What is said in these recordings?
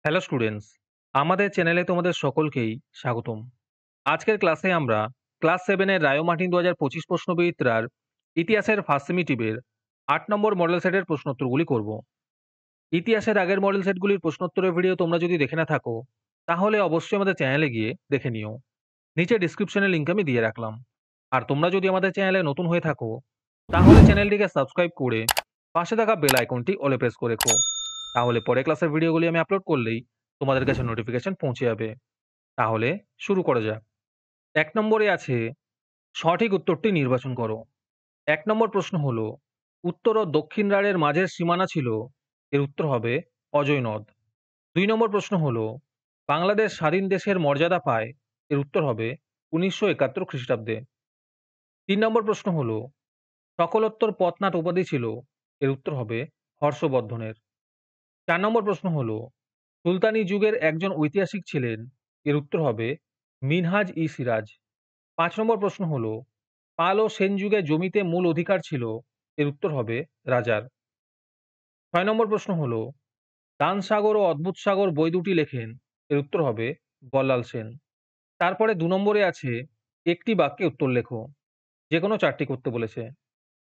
Hello students, আমাদের চ্যানেলে তোমাদের সকলকেই স্বাগতম। আজকের ক্লাসে আমরা ক্লাস 7 এর রায়ো মার্টিন 2025 প্রশ্নবিচিত্রার ইতিহাসের ফার্স্ট সেমিটিভের 8 নম্বর মডেল সেটের প্রশ্নোত্তরগুলি করব। ইতিহাসের আগের মডেল সেটগুলির প্রশ্নোত্তরের ভিডিও তোমরা যদি দেখে না থাকো, তাহলে অবশ্যই আমাদের চ্যানেলে গিয়ে দেখে নিও। নিচে ডিসক্রিপশনে লিংক আমি দিয়ে রাখলাম। আর তোমরা যদি আমাদের চ্যানেলে নতুন হয়ে থাকো, তাহলে চ্যানেলটিকে সাবস্ক্রাইব করে পাশে থাকা বেল আইকনটি অলে প্রেস করে রেখো। তাহলে পরে ক্লাসের ভিডিওগুলি আমি আপলোড করলেই তোমাদের কাছে নোটিফিকেশন পৌঁছে যাবে। তাহলে শুরু করা যাক। ১ নম্বরে আছে সঠিক উত্তরটি নির্বাচন করো। ১ নম্বর প্রশ্ন হলো, উত্তর ও দক্ষিণ রাঢ়ের মাঝের সীমানা ছিল। এর উত্তর হবে অজয় নদ। ২ নম্বর প্রশ্ন হলো, বাংলাদেশ স্বাধীন দেশের মর্যাদা পায়। এর উত্তর হবে ১৯৭১ খ্রিস্টাব্দে। ৩ নম্বর প্রশ্ন হলো, সকলোত্তর পথনাট উপাধি ছিল। এর উত্তর হবে হর্ষবর্ধনের। ৪ নম্বর প্রশ্ন হলো, সুলতানি যুগের একজন ঐতিহাসিক ছিলেন। এর উত্তর হবে মিনহাজ ই সিরাজ। ৫ নম্বর প্রশ্ন হলো, পাল ও সেন যুগে জমিতে মূল অধিকার ছিল। এর উত্তর হবে রাজার। ৬ নম্বর প্রশ্ন হলো, দান সাগর ও অদ্ভুত সাগর বই দুটি লেখেন। এর উত্তর হবে বল্লাল সেন। তারপরে ২ নম্বরে আছে একটি বাক্যে উত্তর লেখো। যে কোনো ৪টি করতে বলেছে।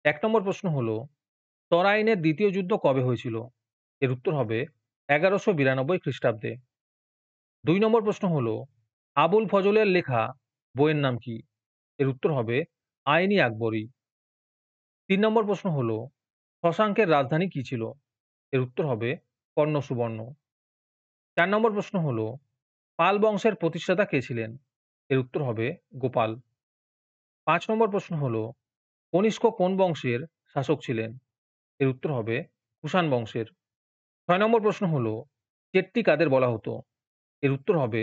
১ নম্বর প্রশ্ন হলো, তরাইনের দ্বিতীয় যুদ্ধ কবে হয়েছিল? এর উত্তর হবে ১১৯২ খ্রিস্টাব্দে। ২ নম্বর প্রশ্ন হলো, আবুল ফজলের লেখা বইয়ের নাম কি? এর উত্তর হবে আইনি আকবরী। ৩ নম্বর প্রশ্ন হলো, শশাঙ্কের রাজধানী কি ছিল? এর উত্তর হবে কর্ণ সুবর্ণ। ৪ নম্বর প্রশ্ন হলো, পাল বংশের প্রতিষ্ঠাতা কে ছিলেন? এর উত্তর হবে গোপাল। ৫ নম্বর প্রশ্ন হলো, কনিষ্ক কোন বংশের শাসক ছিলেন? এর উত্তর হবে কুষাণ বংশের। ৬ নম্বর প্রশ্ন হলো, চেট্টি কাদের বলা হতো? এর উত্তর হবে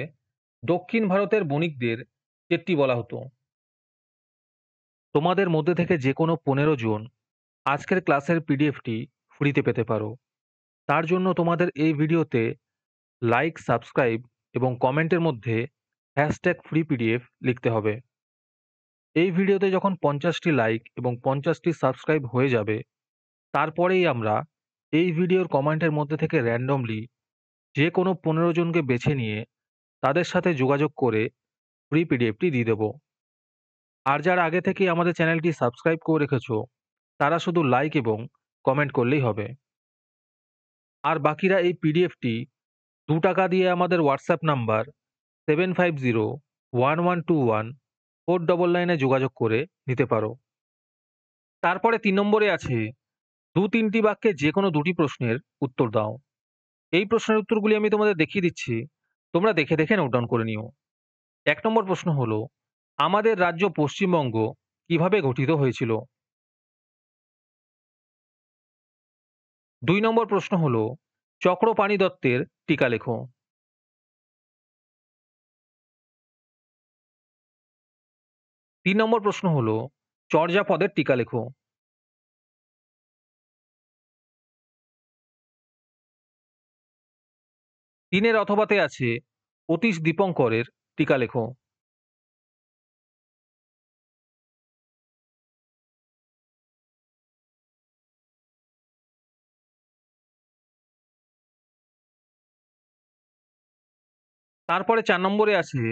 দক্ষিণ ভারতের বণিকদের চেট্টি বলা হতো। তোমাদের মধ্যে থেকে যে কোনো ১৫ জন আজকের ক্লাসের পিডিএফটি ফ্রিতে পেতে পারো। তার জন্য তোমাদের এই ভিডিওতে লাইক, সাবস্ক্রাইব এবং কমেন্টের মধ্যে #ফ্রি পিডিএফ লিখতে হবে। এই ভিডিওতে যখন ৫০টি লাইক এবং ৫০টি সাবস্ক্রাইব হয়ে যাবে, তারপরেই আমরা এই ভিডিওর কমেন্টের মধ্যে থেকে র্যান্ডমলি যে কোনো ১৫ জনকে বেছে নিয়ে তাদের সাথে যোগাযোগ করে ফ্রি পিডিএফটি দিয়ে দেব। আর যারা আগে থেকেই আমাদের চ্যানেলটি সাবস্ক্রাইব করে রেখেছো, তারা শুধু লাইক এবং কমেন্ট করলেই হবে। আর বাকিরা এই পিডিএফটি ৳২ দিয়ে আমাদের হোয়াটসঅ্যাপ নাম্বার 7501121499 এ যোগাযোগ করে নিতে পারো। তারপরে ৩ নম্বরে আছে ২-৩টি বাক্যে যেকোনো ২টি প্রশ্নের উত্তর দাও। এই প্রশ্নের উত্তরগুলি আমি তোমাদের দেখিয়ে দিচ্ছি। তোমরা দেখে দেখে নোট ডাউন করে নিও। ১ নম্বর প্রশ্ন হলো, আমাদের রাজ্য পশ্চিমবঙ্গ কিভাবে গঠিত হয়েছিল? ২ নম্বর প্রশ্ন হলো, চক্রপাণি দত্তের টীকা লেখো। ৩ নম্বর প্রশ্ন হলো, চর্যাপদের টীকা লেখো। ৩ এর অথবাতে আছে অতীশ দীপঙ্করের টীকা লেখো। তারপরে ৪ নম্বরে আছে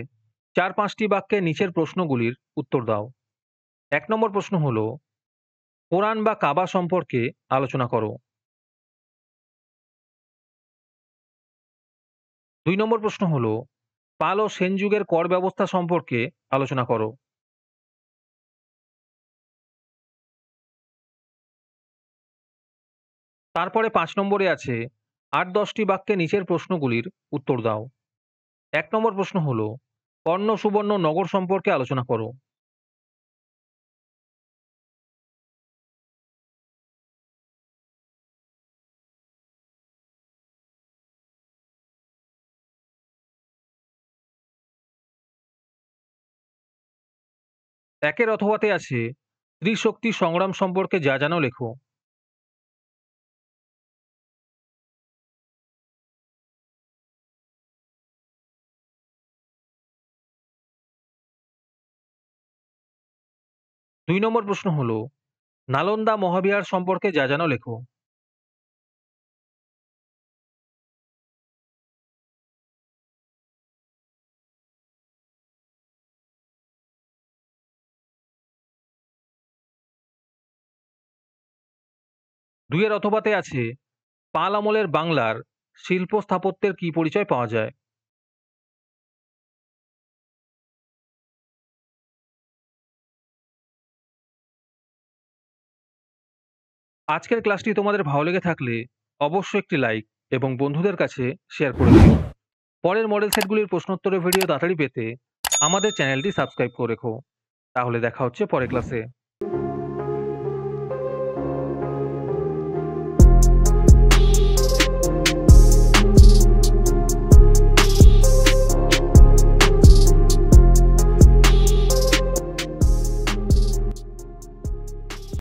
৪-৫টি বাক্যে নিচের প্রশ্নগুলির উত্তর দাও। ১ নম্বর প্রশ্ন হলো, কোরআন বা কাবা সম্পর্কে আলোচনা করো। ২ নম্বর প্রশ্ন হলো, পাল ও সেন যুগের কর ব্যবস্থা সম্পর্কে আলোচনা করো। তারপরে ৫ নম্বরে আছে ৮-১০টি বাক্যে নিচের প্রশ্নগুলির উত্তর দাও। ১ নম্বর প্রশ্ন হলো, কর্ণ সুবর্ণ নগর সম্পর্কে আলোচনা করো। একের অথবাতে আছে স্ত্রীশক্তি সংগ্রাম সম্পর্কে যা জানো লেখো। দুই নম্বর প্রশ্ন হলো, নালন্দা মহাবিহার সম্পর্কে যা জানো লেখো। ২ এর অথবাতে আছে পাল আমলের বাংলার শিল্প স্থাপত্যের কি পরিচয় পাওয়া যায়? আজকের ক্লাসটি তোমাদের ভালো লেগে থাকলে অবশ্যই একটি লাইক এবং বন্ধুদের কাছে শেয়ার করে দিও। পরের মডেল সেটগুলির প্রশ্নোত্তরের ভিডিও তাড়াতাড়ি পেতে আমাদের চ্যানেলটি সাবস্ক্রাইব করে রেখো। তাহলে দেখা হচ্ছে পরের ক্লাসে।